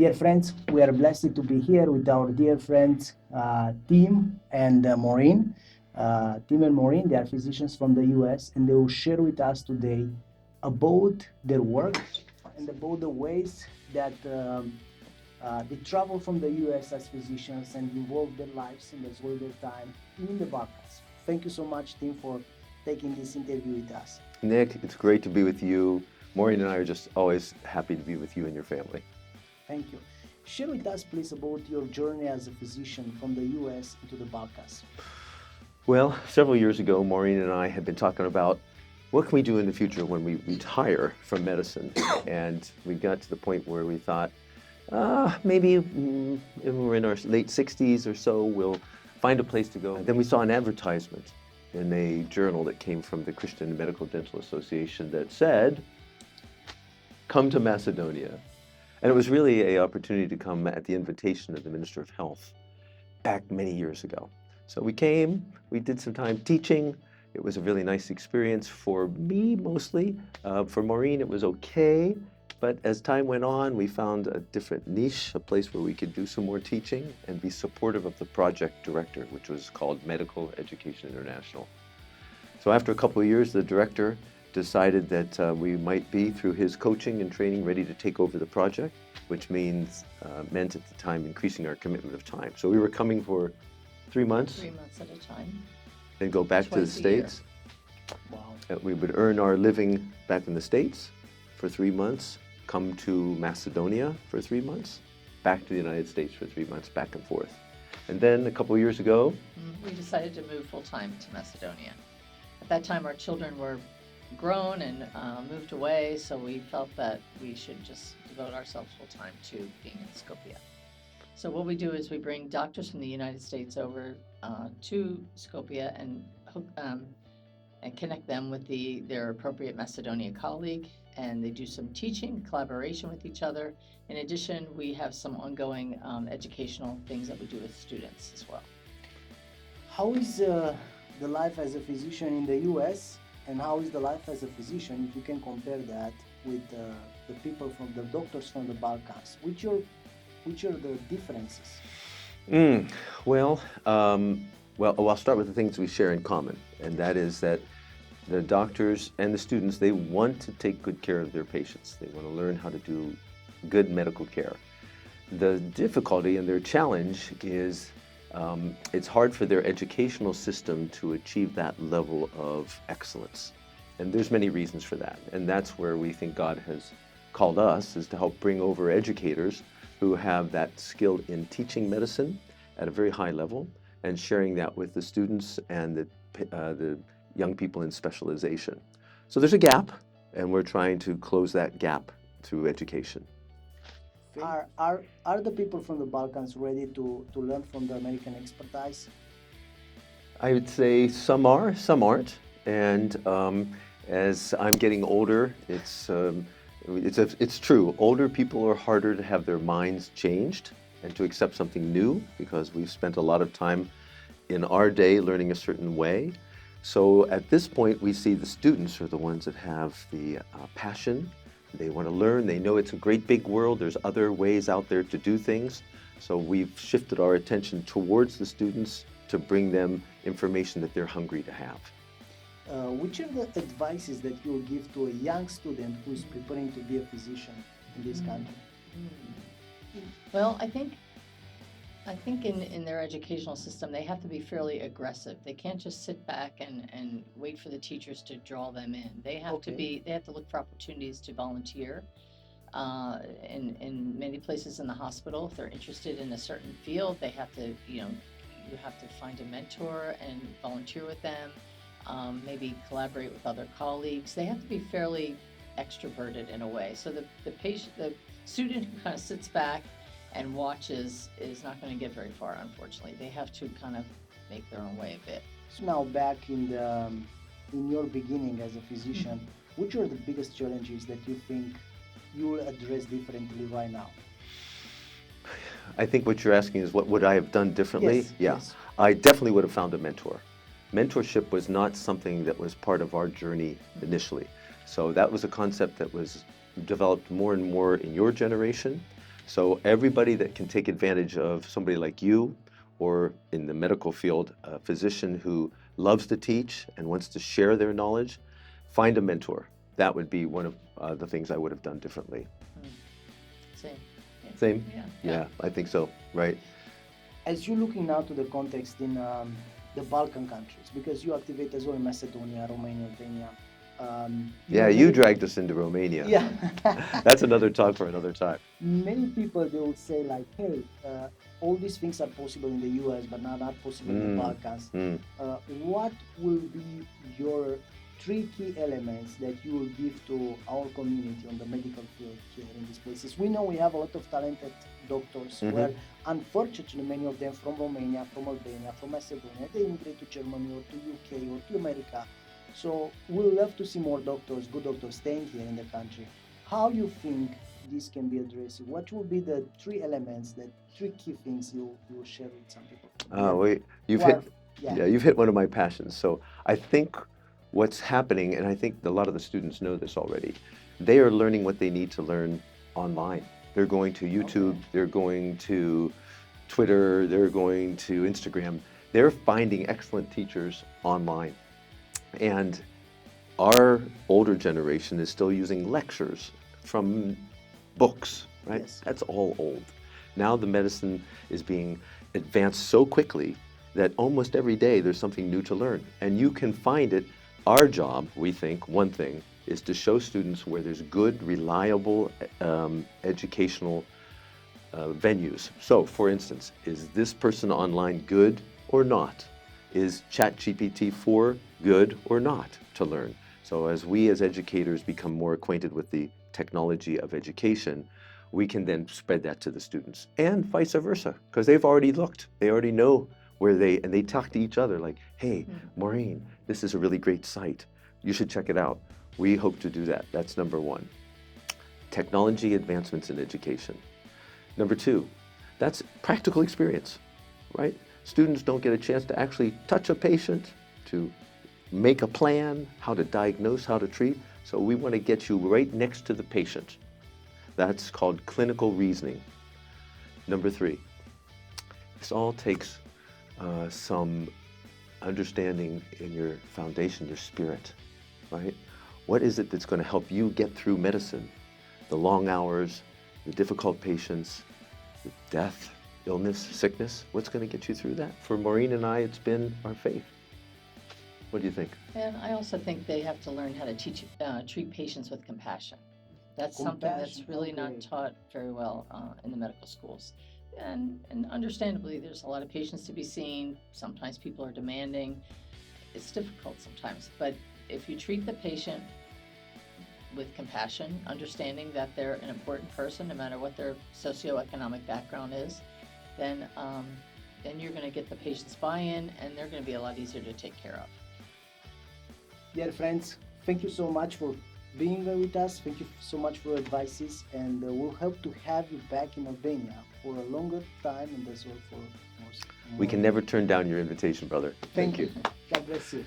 Dear friends, we are blessed to be here with our dear friends Tim and Maureen. Tim and Maureen, they are physicians from the US, and they will share with us today about their work and about the ways that they travel from the US as physicians and involve their lives and as well their time in the Balkans. Thank you so much, Tim, for taking this interview with us. Nick, it's great to be with you. Maureen and I are just always happy to be with you and your family. Thank you. Share with us, please, about your journey as a physician from the US into the Balkans. Well, several years ago, Maureen and I had been talking about what can we do in the future when we retire from medicine. And we got to the point where we thought, maybe when we're in our late 60s or so, we'll find a place to go. And then we saw an advertisement in a journal that came from the Christian Medical Dental Association that said, come to Macedonia. And it was really an opportunity to come at the invitation of the Minister of Health back many years ago. So we came, we did some time teaching. It was a really nice experience for me mostly. For Maureen, it was okay. But as time went on, we found a different niche, a place where we could do some more teaching and be supportive of the project director, which was called Medical Education International. So after a couple of years, the director decided that we might be, through his coaching and training, ready to take over the project, which meant at the time increasing our commitment of time. So we were coming for 3 months. 3 months at a time. Then go back to the States. Wow. We would earn our living back in the States for 3 months, come to Macedonia for 3 months, back to the United States for 3 months, back and forth. And then a couple of years ago, we decided to move full-time to Macedonia. At that time, our children were grown and moved away, so we felt that we should just devote ourselves full-time to being in Skopje. So what we do is we bring doctors from the United States over to Skopje and connect them with their appropriate Macedonia colleague, and they do some teaching, collaboration with each other. In addition, we have some ongoing educational things that we do with students as well. How is the life as a physician in the US, and how is the life as a physician, if you can compare that with the people from the doctors from the Balkans? Which are the differences? Well, I'll start with the things we share in common, and that is that the doctors and the students, they want to take good care of their patients. They want to learn how to do good medical care. The difficulty and their challenge is it's hard for their educational system to achieve that level of excellence. And there's many reasons for that. And that's where we think God has called us, is to help bring over educators who have that skill in teaching medicine at a very high level and sharing that with the students and the young people in specialization. So there's a gap, and we're trying to close that gap through education. Are the people from the Balkans ready to learn from the American expertise? I would say some are, some aren't. And as I'm getting older, it's true. Older people are harder to have their minds changed and to accept something new, because we've spent a lot of time in our day learning a certain way. So at this point, we see the students are the ones that have the passion. They want to learn. They know it's a great big world. There's other ways out there to do things. So we've shifted our attention towards the students to bring them information that they're hungry to have. Which are the advices that you will give to a young student who is preparing to be a physician in this country? Well, I think in their educational system, they have to be fairly aggressive. They can't just sit back and wait for the teachers to draw them in. They have they have to look for opportunities to volunteer in many places in the hospital. If they're interested in a certain field, they have to, you have to find a mentor and volunteer with them. Maybe collaborate with other colleagues. They have to be fairly extroverted in a way. So the student who kind of sits back and watches is not going to get very far, unfortunately. They have to kind of make their own way a bit. So now back in your beginning as a physician, which are the biggest challenges that you think you will address differently right now? I think what you're asking is what would I have done differently? Yes, yeah. Yes. I definitely would have found a mentor. Mentorship was not something that was part of our journey initially. So that was a concept that was developed more and more in your generation. So everybody that can take advantage of somebody like you, or in the medical field, a physician who loves to teach and wants to share their knowledge, find a mentor. That would be one of the things I would have done differently. Same. Yeah. Same? Yeah. Yeah, I think so, right? As you're looking now to the context in the Balkan countries, because you activate as well in Macedonia, Romania, Albania. Yeah, know, you many- dragged us into Romania. Yeah. That's another talk for another time. Many people, they will say like, hey, all these things are possible in the US, but not possible in the Balkans. What will be your three key elements that you will give to our community on the medical field here in these places? We know we have a lot of talented doctors where unfortunately many of them from Romania, from Albania, from Macedonia, they immigrate to Germany or to UK or to America. So we'll love to see more doctors, good doctors staying here in the country. How you think this can be addressed? What will be the three elements, the three key things you share with some people? Wait, you've Well, hit, yeah. you've hit one of my passions. So I think what's happening, and I think a lot of the students know this already, they are learning what they need to learn online. They're going to YouTube, they're going to Twitter, they're going to Instagram. They're finding excellent teachers online. And our older generation is still using lectures from books, right? Yes. That's all old. Now the medicine is being advanced so quickly that almost every day there's something new to learn. And you can find it. Our job, we think, one thing, is to show students where there's good, reliable educational venues. So, for instance, is this person online good or not? Is ChatGPT 4 good or not to learn? So as we as educators become more acquainted with the technology of education, we can then spread that to the students, and vice versa, because they've already looked. They already know where and they talk to each other like, hey, Maureen, this is a really great site. You should check it out. We hope to do that. That's number one. Technology advancements in education. Number two, that's practical experience, right? Students don't get a chance to actually touch a patient, to make a plan, how to diagnose, how to treat. So we want to get you right next to the patient. That's called clinical reasoning. Number three, this all takes some understanding in your foundation, your spirit, right? What is it that's going to help you get through medicine? The long hours, the difficult patients, the death, illness, sickness. What's going to get you through that? For Maureen and I, it's been our faith. What do you think? And I also think they have to learn how to treat patients with compassion. That's something that's Compassion, really okay. not taught very well in the medical schools. And understandably, there's a lot of patients to be seen. Sometimes people are demanding. It's difficult sometimes. But if you treat the patient with compassion, understanding that they're an important person, no matter what their socioeconomic background is, then you're going to get the patient's buy-in, and they're going to be a lot easier to take care of. Dear friends, thank you so much for being there with us. Thank you so much for your advices, and we'll hope to have you back in Albania for a longer time and as well for more. We can never turn down your invitation, brother. Thank you. God bless you.